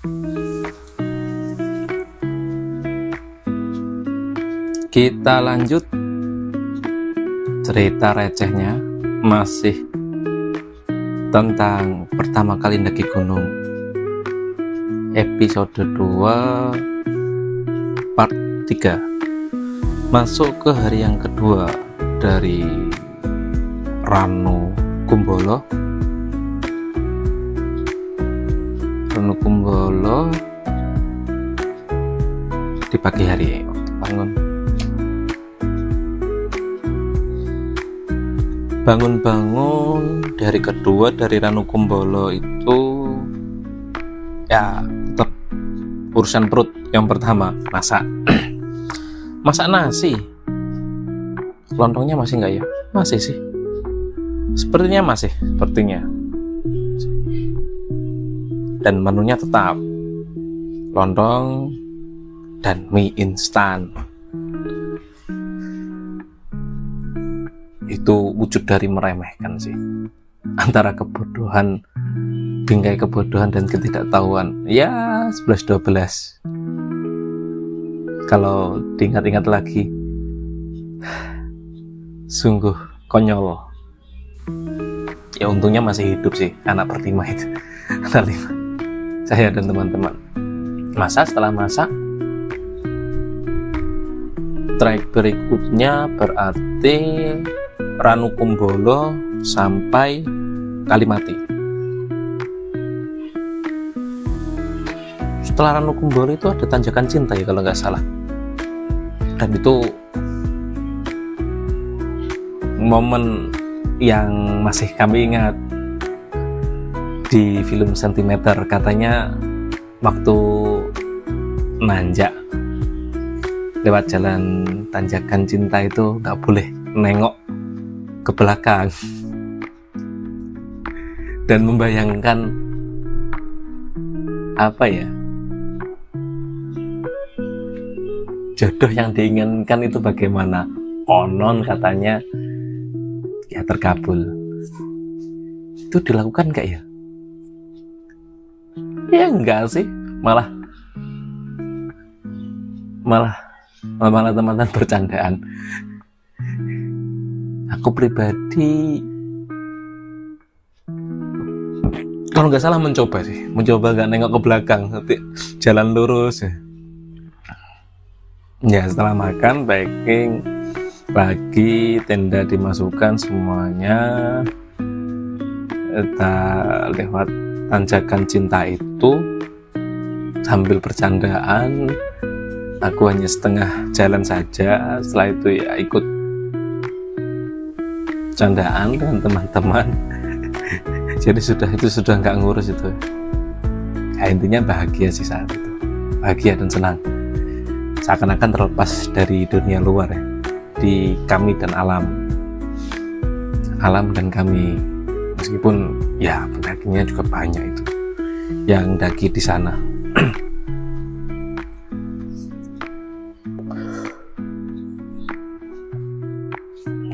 Kita lanjut cerita recehnya, masih tentang pertama kali mendaki gunung, episode 2 part 3. Masuk ke hari yang kedua dari Ranu Kumbolo di pagi hari waktu bangun di hari kedua dari Ranu Kumbolo itu ya tetap urusan perut. Yang pertama masak nasi. Lontongnya masih enggak ya? Masih sih, sepertinya. Dan menunya tetap lontong dan mie instan. Itu wujud dari meremehkan sih, antara kebodohan, bingkai kebodohan dan ketidaktahuan. Ya 11-12 kalau diingat-ingat lagi, sungguh konyol. Ya untungnya masih hidup sih anak pertama itu. Anak 5, saya dan teman-teman. Setelah masak, trek berikutnya berarti Ranu Kumbolo sampai Kalimati. Setelah Ranu Kumbolo itu ada tanjakan cinta ya kalau nggak salah, dan itu momen yang masih kami ingat di film Sentimeter. Katanya waktu nanjak lewat jalan tanjakan cinta itu nggak boleh nengok ke belakang, dan membayangkan apa ya, jodoh yang diinginkan itu bagaimana. Konon katanya ya terkabul. Itu dilakukan enggak ya? Ya enggak sih, malah teman-teman bercandaan. Aku pribadi kalau nggak salah mencoba nggak nengok ke belakang, nanti jalan lurus ya. Setelah makan, packing lagi, tenda dimasukkan semuanya. Kita lewat tanjakan cinta itu sambil bercandaan. Aku hanya setengah jalan saja, setelah itu ya ikut candaan dengan teman-teman. Jadi itu sudah nggak ngurus itu ya. Intinya bahagia sih saat itu, bahagia dan senang, seakan-akan terlepas dari dunia luar ya, di kami dan alam dan kami. Meskipun ya pendakinya juga banyak itu yang daki di sana.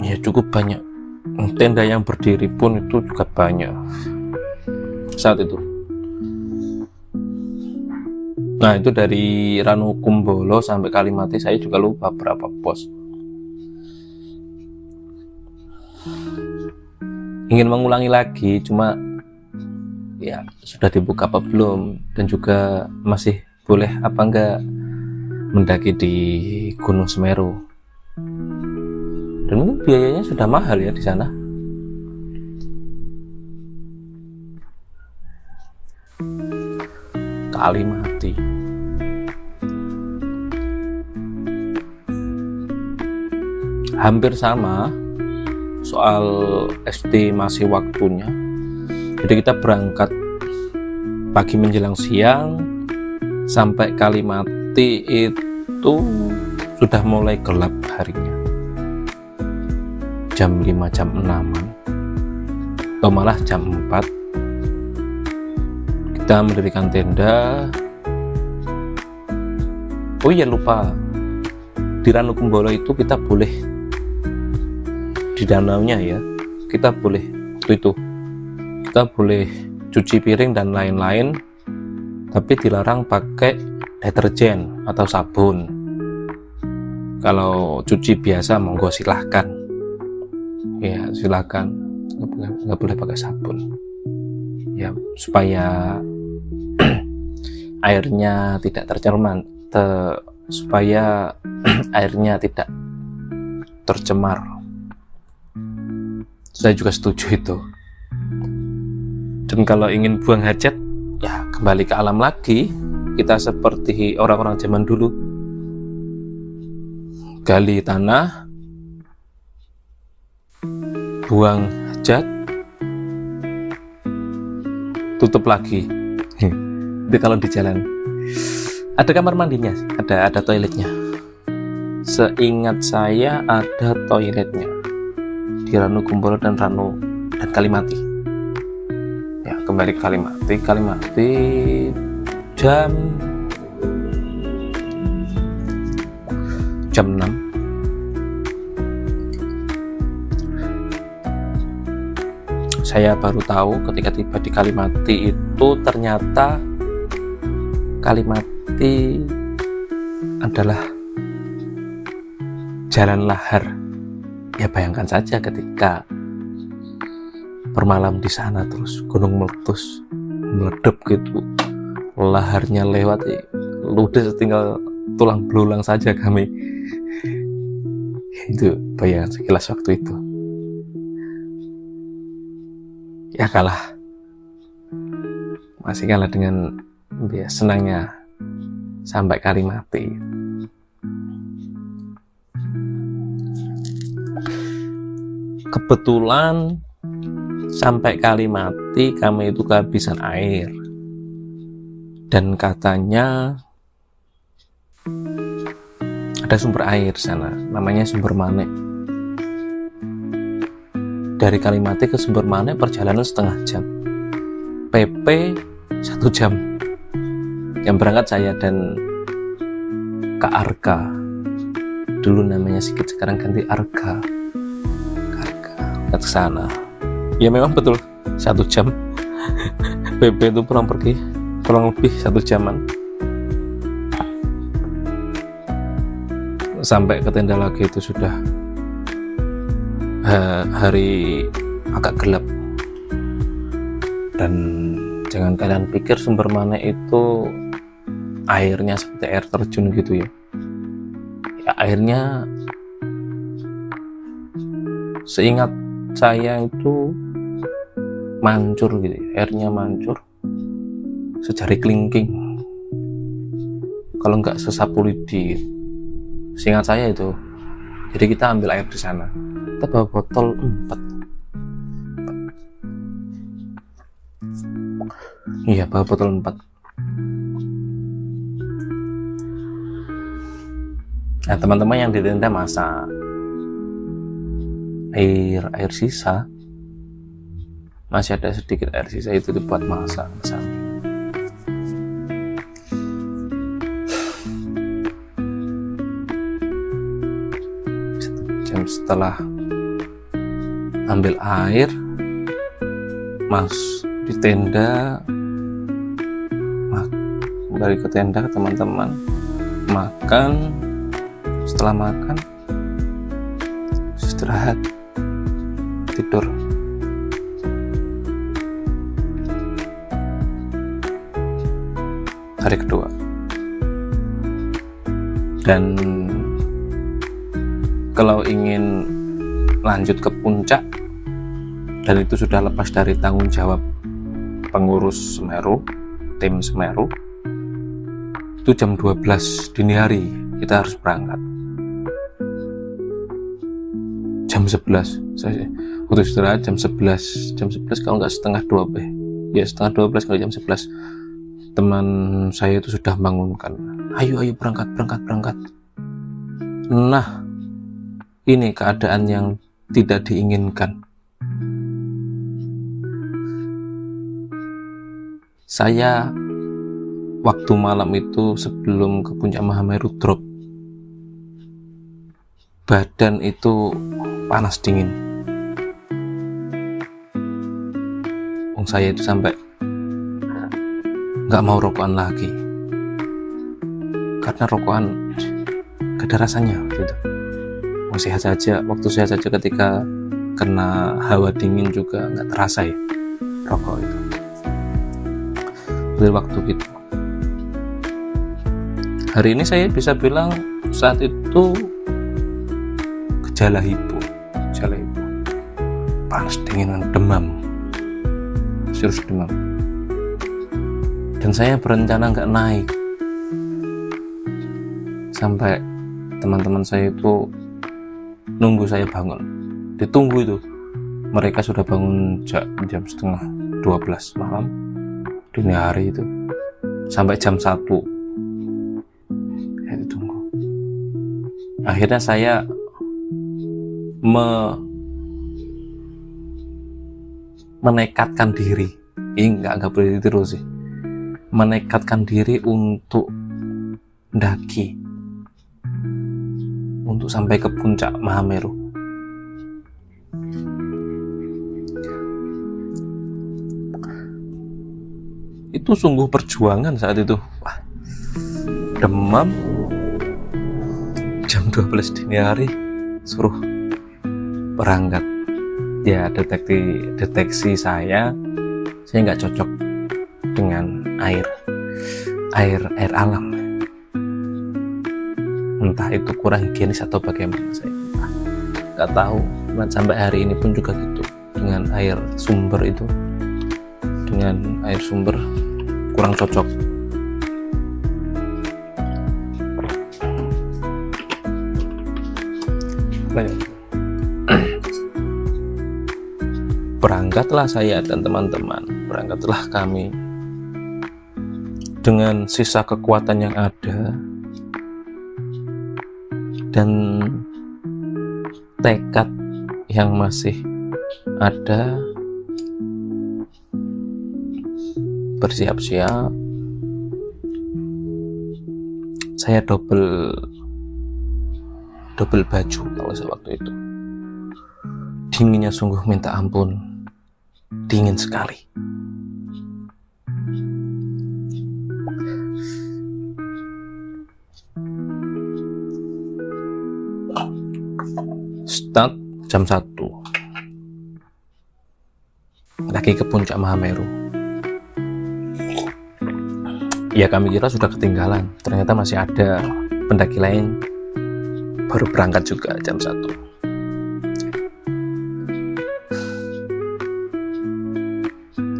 Ya cukup banyak. Tenda yang berdiri pun itu juga banyak saat itu. Nah itu dari Ranu Kumbolo sampai Kalimati, saya juga lupa berapa pos. Ingin mengulangi lagi, cuma ya sudah dibuka apa belum, dan juga masih boleh apa enggak mendaki di Gunung Semeru. Dan mungkin biayanya sudah mahal ya di sana. Kalimati. Hampir sama soal estimasi waktunya. Jadi kita berangkat pagi menjelang siang, sampai Kalimati itu sudah mulai gelap harinya. Jam 5, jam 6 atau malah jam 4 kita mendirikan tenda. Oh iya lupa, di Ranu Kumbolo itu kita boleh di danaunya ya, kita boleh cuci piring dan lain-lain, tapi dilarang pakai deterjen atau sabun. Kalau cuci biasa monggo silahkan, ya silahkan, nggak boleh pakai sabun ya, supaya airnya tidak tercemar, supaya airnya tidak tercemar. Saya juga setuju itu. Dan kalau ingin buang hajat, ya kembali ke alam lagi. Kita seperti orang-orang zaman dulu, gali tanah, buang hajat, tutup lagi. Itu kalau di jalan. Ada kamar mandinya, ada toiletnya. Seingat saya ada toiletnya di Ranu Kumbolo dan Kalimati. Ya, kembali ke Kalimati jam 6. Saya baru tahu ketika tiba di Kalimati itu ternyata Kalimati adalah jalan lahar. Ya bayangkan saja ketika bermalam di sana, terus gunung meletus, meledep gitu, laharnya lewat, ludes tinggal tulang belulang saja kami. Itu bayangan sekilas waktu itu. Ya masih kalah dengan senangnya sampai Kalimati. Kebetulan sampai Kalimati kami itu kehabisan air, dan katanya ada sumber air sana, namanya Sumber Manik. Dari Kalimati ke Sumber Manik perjalanan setengah jam, PP 1 jam. Yang berangkat saya dan Kak Arka, dulu namanya Sigit, sekarang ganti Arka. Ke sana. Ya memang betul 1 jam. PP itu pulang pergi kurang lebih 1 jaman. Sampai ke tenda lagi itu sudah hari agak gelap. Dan jangan kalian pikir Sumber Manik itu airnya seperti air terjun gitu ya. Ya airnya, seingat saya itu mancur gitu, airnya mancur sejari kelingking, kalau nggak sesapu lidi, seingat saya itu. Jadi kita ambil air di sana, kita bawa botol 4. Iya, bawa botol 4. Nah, teman-teman yang di tenda masak air sisa, masih ada sedikit air sisa itu dibuat masak bersama. Jam setelah ambil air, di tenda, kembali ke tenda teman-teman, makan. Setelah makan, istirahat, tidur. Hari kedua, dan kalau ingin lanjut ke puncak, dan itu sudah lepas dari tanggung jawab pengurus Semeru, tim Semeru, itu jam 12 dini hari kita harus berangkat. Jam 11 saya butuh istirahat. Jam 11 kalau nggak setengah 12 ya, setengah 12 kalau jam 11 teman saya itu sudah bangunkan, ayo berangkat. Nah, ini keadaan yang tidak diinginkan. Saya waktu malam itu sebelum ke puncak Mahameru drop, badan itu panas dingin. Saya itu sampai nggak mau rokokan lagi, karena rokokan gak ada rasanya gitu. Sehat saja, waktu sehat saja, ketika kena hawa dingin juga nggak terasa ya rokok itu. Dari waktu gitu, hari ini saya bisa bilang saat itu gejala hipo, panas dingin, demam, serius demam, dan saya berencana nggak naik sampai teman-teman saya itu nunggu saya bangun, ditunggu itu. Mereka sudah bangun jam setengah 12 malam, dini hari itu, sampai jam 1 ya ditunggu. Akhirnya saya menekatkan diri, ini nggak boleh ditiru sih, menekatkan diri untuk mendaki, untuk sampai ke puncak Mahameru. Itu sungguh perjuangan saat itu. Wah, demam, jam 12 dini hari, suruh berangkat. Ya, deteksi saya nggak cocok dengan air alam. Entah itu kurang higienis atau bagaimana, saya nggak tahu. Sampai hari ini pun juga gitu, dengan air sumber itu, kurang cocok. Berangkatlah saya dan teman-teman, berangkatlah kami dengan sisa kekuatan yang ada dan tekad yang masih ada. Bersiap-siap, saya double baju kalau waktu itu. Dinginnya sungguh minta ampun, dingin sekali. Start jam 1, lagi ke puncak Mahameru. Ya, kami kira sudah ketinggalan, ternyata masih ada pendaki lain baru berangkat juga jam 1.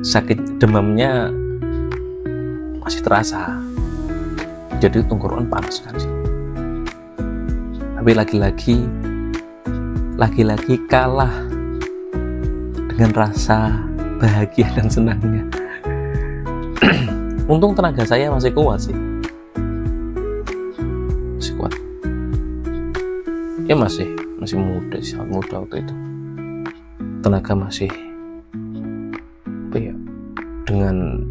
Sakit demamnya masih terasa, jadi tenggorokan panas sekali sih. Tapi lagi-lagi kalah dengan rasa bahagia dan senangnya. Untung tenaga saya masih kuat sih, masih kuat. Ya masih muda, sangat muda waktu itu. Tenaga masih, dengan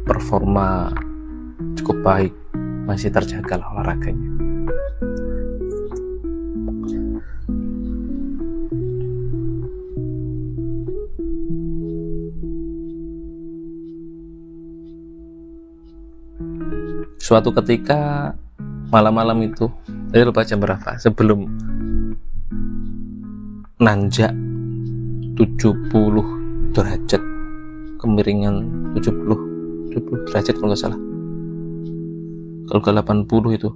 performa cukup baik, masih terjaga lah olahraganya. Suatu ketika malam-malam itu, saya lupa jam berapa, sebelum nanjak 70 derajat, kemiringan 70 derajat kalau nggak salah, kalau ke 80 itu,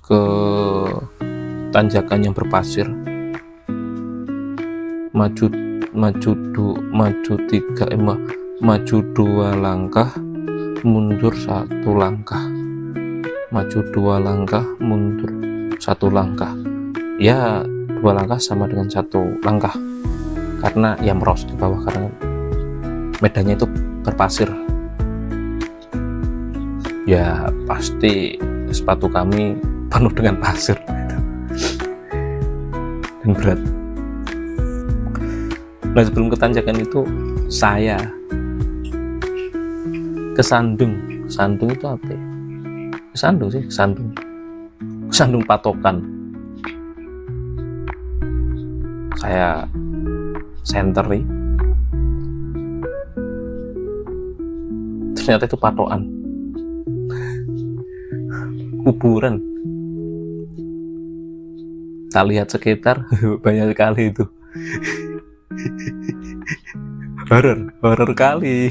ke tanjakan yang berpasir, maju 2 langkah, mundur 1 langkah, maju 2 langkah, mundur 1 langkah. Ya, 2 langkah sama dengan 1 langkah, karena yang merosot di bawah, karena medannya itu berpasir. Ya pasti sepatu kami penuh dengan pasir dan berat. Nah, sebelum ke tanjakan itu saya kesandung itu apa ya? Kesandung patokan. Saya senteri, ternyata itu patokan kuburan. Tak lihat sekitar banyak sekali itu. horor kali.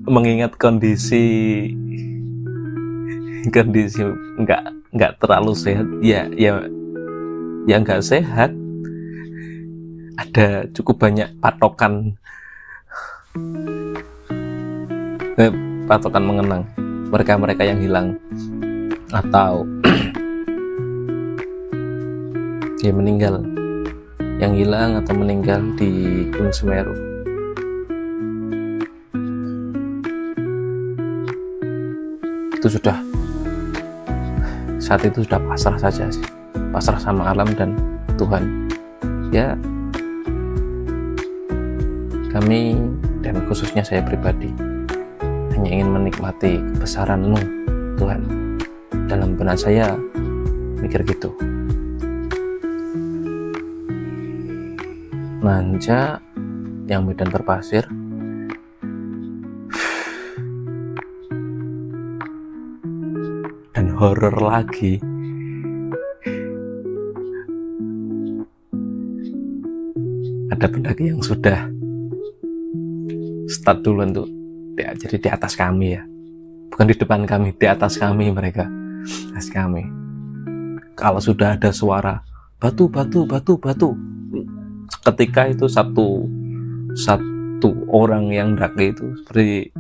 Mengingat kondisi nggak terlalu sehat, ya nggak sehat. Ada cukup banyak patokan mengenang mereka yang hilang atau ya meninggal, yang hilang atau meninggal di Gunung Semeru. Itu sudah, saat itu sudah pasrah saja sih, pasrah sama alam dan Tuhan. Ya, kami dan khususnya saya pribadi hanya ingin menikmati kebesaran-Mu Tuhan. Dalam benak saya mikir gitu. Nanjak yang medan berpasir, dan horor lagi. Ada pendaki yang sudah start duluan tuh, jadi di atas kami ya, bukan di depan kami, di atas kami mereka, atas kami. Kalau sudah ada suara batu, ketika itu satu orang yang daki itu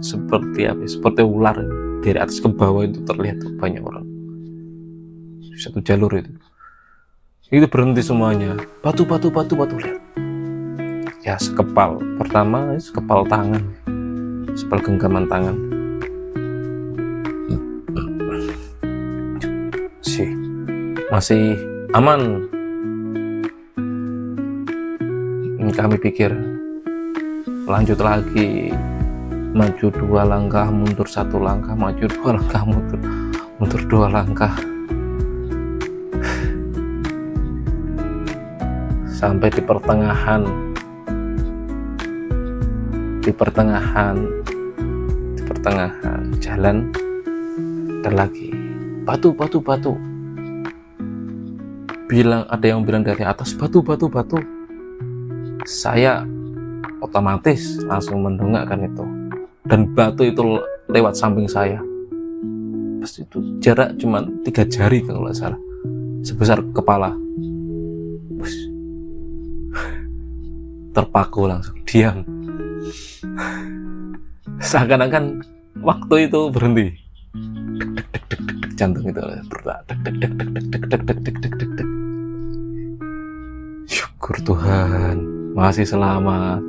seperti ular dari atas ke bawah itu terlihat tuh banyak orang di satu jalur itu berhenti semuanya, batu lihat ya, sekepal pertama, sekepal tangan, sekepal genggaman tangan sih, masih aman. Kami pikir lanjut lagi, maju 2 langkah, mundur 1 langkah, maju 2 langkah, mundur 2 langkah, sampai di pertengahan jalan, dan lagi batu. Ada yang bilang dari atas batu. Saya otomatis langsung mendongakkan itu, dan batu itu lewat samping saya. Pas itu jarak cuma 3 jari kalau nggak salah, sebesar kepala. Terpaku, langsung diam. Seakan-akan waktu itu berhenti. Jantung itu berdetak. Syukur Tuhan, masih selamat.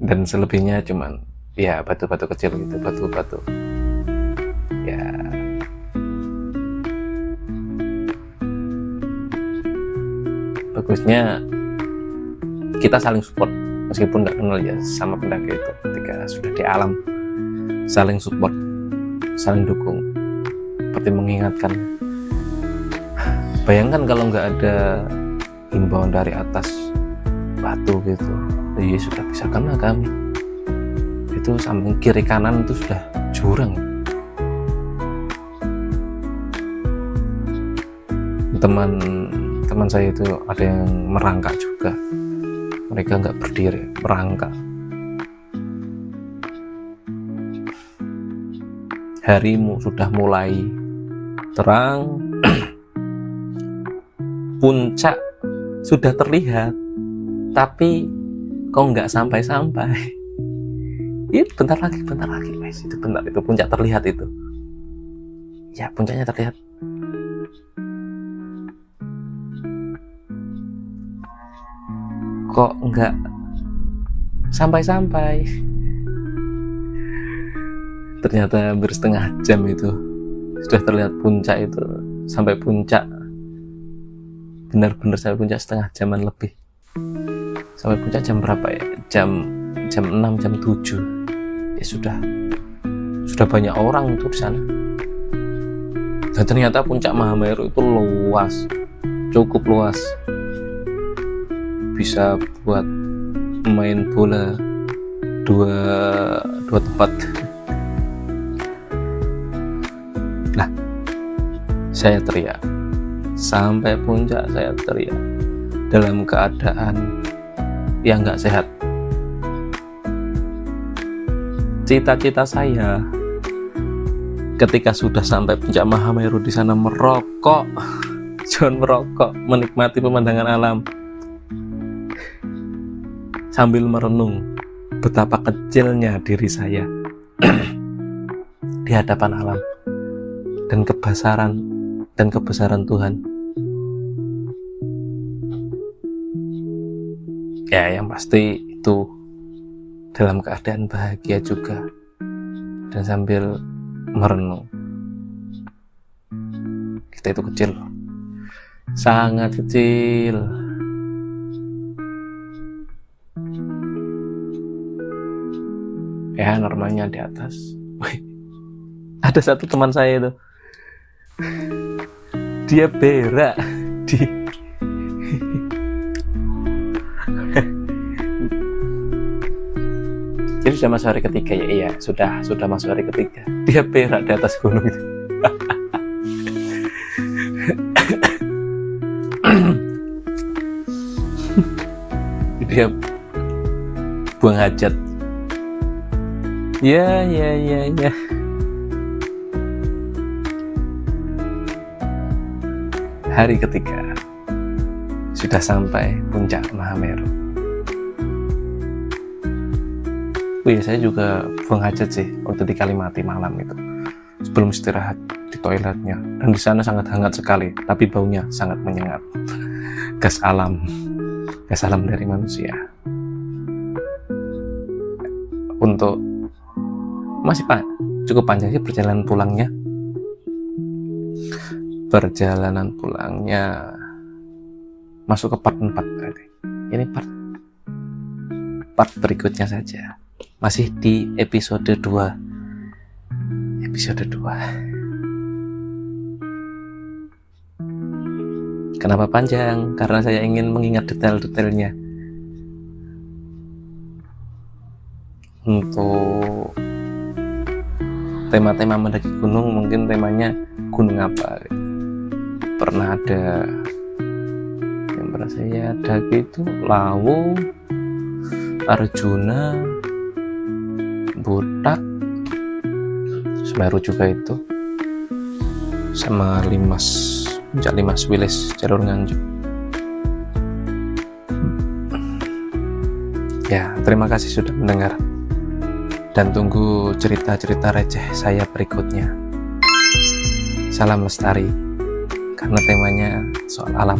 Dan selebihnya cuman ya batu-batu kecil gitu, batu ya. Bagusnya kita saling support, meskipun nggak kenal ya sama pendaki itu. Ketika sudah di alam, saling support, saling dukung, seperti mengingatkan. Bayangkan kalau nggak ada himbauan dari atas batu gitu, ya sudah bisa kena kami. Itu samping kiri kanan itu sudah jurang. Teman saya itu ada yang merangkak juga. Mereka nggak berdiri, merangkak. Harimu sudah mulai terang, puncak sudah terlihat, tapi kok nggak sampai-sampai. Itu bentar lagi, guys. Itu puncak terlihat itu. Ya, puncaknya terlihat. Kok nggak sampai-sampai. Ternyata hampir setengah jam itu sudah terlihat puncak itu, sampai puncak benar-benar sampai puncak setengah jaman lebih. Sampai puncak jam berapa ya? Jam 6, jam 7. Ya sudah banyak orang itu di sana. Dan ternyata puncak Mahameru itu luas, cukup luas. Bisa buat main bola dua tempat. Nah, saya teriak sampai puncak, saya teriak dalam keadaan yang nggak sehat. Cita-cita saya ketika sudah sampai puncak Mahameru di sana merokok, menikmati pemandangan alam sambil merenung betapa kecilnya diri saya di hadapan alam dan kebesaran Tuhan. Ya, yang pasti itu dalam keadaan bahagia juga dan sambil merenung. Kita itu kecil, sangat kecil. Ya, normalnya di atas. Ada satu teman saya itu, dia berak di jadi sudah masuk hari ketiga ya. Iya, sudah masuk hari ketiga, dia berak di atas gunung itu. Dia buang hajat. Ya. Hari ketiga sudah sampai puncak Mahameru. Saya juga buang hajat sih waktu di Kalimati malam itu, sebelum istirahat di toiletnya, dan di sana sangat hangat sekali, tapi baunya sangat menyengat. Gas alam dari manusia. Untuk masih cukup panjang sih perjalanan pulangnya masuk ke part 4 berarti. Ini part berikutnya saja. Masih di episode 2. Kenapa panjang? Karena saya ingin mengingat detail-detailnya. Untuk tema-tema mendaki gunung, mungkin temanya gunung apa? Pernah ada yang pernah saya daki itu Lawu, Arjuna, Butak, Semeru juga itu, sama Puncak Limas Wilis, jalur Nganjuk. Ya, terima kasih sudah mendengar, dan tunggu cerita-cerita receh saya berikutnya. Salam lestari, karena temanya soal alam.